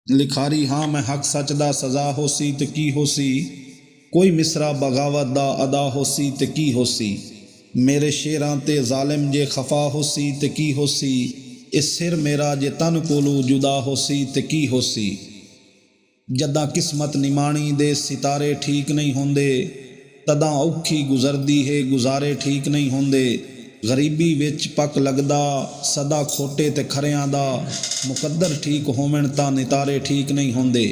लिखारी हाँ मैं हक सच दा सज़ा होसी ते की होसी। कोई मिसरा बगावत दा अदा होसी ते की होसी। मेरे शेरां ते जालिम जे खफा होसी ते की होसी। इस सिर मेरा जे तन कोलू जुदा होसी ते की होसी। जद्दां किस्मत निमाणी दे सितारे ठीक नहीं होंदे, तदां औखी गुजरदी है गुजारे ठीक नहीं होंदे। गरीबी विच पक लगदा सदा खोटे ते खरियां दा, मुकद्दर ठीक होवन तां नितारे ठीक नहीं होंदे।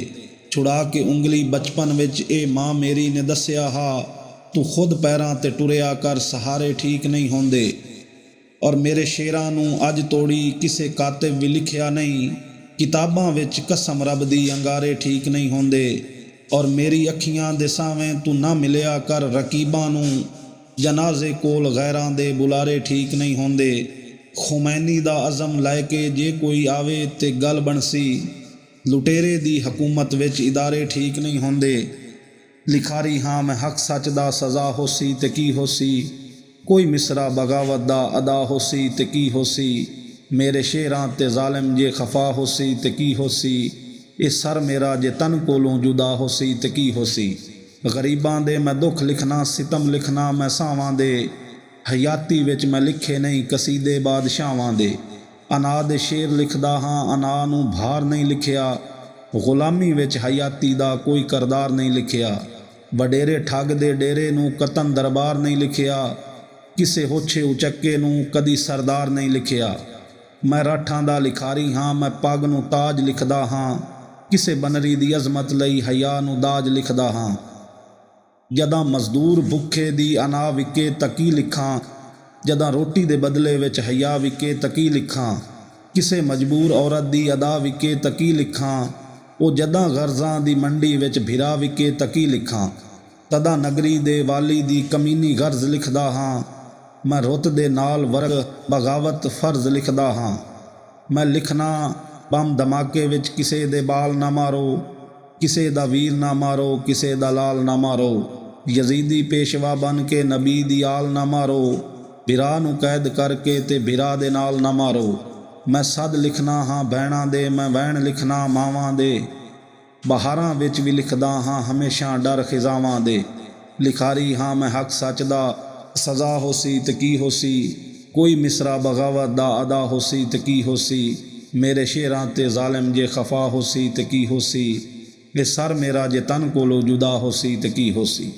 छुड़ा के उंगली बचपन विच ए मां मेरी ने दस्सिया हा, तू खुद पैरां ते टुरिया कर सहारे ठीक नहीं होंदे। और मेरे शेरां नूं अज तोड़ी किसे कातिब भी लिखिया नहीं, किताबां विच कसम रब दी अंगारे ठीक नहीं होंदे। और मेरी अखियां दे सावें तू ना मिलिया कर रकीबां नूं, जनाजे कोल गैरां दे बुलारे ठीक नहीं होंदे। खुमैनी दा अज़म लैके जे कोई आवे ते गल बनसी, लुटेरे दी हकूमत विच इदारे ठीक नहीं होंदे। लिखारी हाँ मैं हक सच दा सज़ा होसी ते की होसी। कोई मिसरा बगावत दा अदा होसी ते की होसी। मेरे शेरां ते जालिम जे खफा होसी ते की होसी। ए सर मेरा जे तन कोलों जुदा होसी ते की होसी। गरीबां दे मैं दुख लिखना सितम लिखना मैं सावां दे, हयाती विच मैं लिखे नहीं कसीदे बादशाहां दे। अना दे शेर लिखदा हाँ अना नूं भार नहीं लिखिया, गुलामी विच हयाती दा कोई करदार नहीं लिखिया। वडेरे ठग दे डेरे नूं कतन दरबार नहीं लिखिया, किसे होछे उचक्के नूं कदी सरदार नहीं लिखिया। मैं राठां दा लिखारी हाँ मैं पग नूं ताज लिखदा हाँ, किसे बनरी दी अजमत लई हया नूं दाज लिखदा हाँ। जदां मजदूर भुखे दी अना विके तकी लिखां, जदां रोटी दे बदले विच हया विके तकी लिखां। किसे मजबूर औरत दी अदा विके तकी लिखां, ओ जदां गर्जां दी मंडी विच भिरा विके तकी लिखां। तदा नगरी दे वाली दी कमीनी गर्ज लिखदा हाँ, मैं रुत दे नाल वर्ग बगावत फर्ज लिखदा हाँ। मैं लिखना बम धमाके विच किसे दे बाल ना मारो, किसे दा वीर ना मारो किसे दा लाल ना मारो। यजीदी पेशवा बन के नबी दी आल ना मारो, बिरा नूं कैद करके ते बिरा दे नाल ना मारो। मैं सद लिखना हाँ भैणां दे मैं वैण लिखना मावां दे, बहारां विच भी लिखदा हाँ हमेशा डर खिजावां दे। लिखारी हाँ मैं हक सच दा सज़ा होसी ते की होसी। कोई मिसरा बगावत दा अदा होसी ते की होसी। मेरे शेरां ते जालिम जे खफा होसी ते की होसी। ए सर मेरा जे तन कोलों जुदा होसी ते की होसी।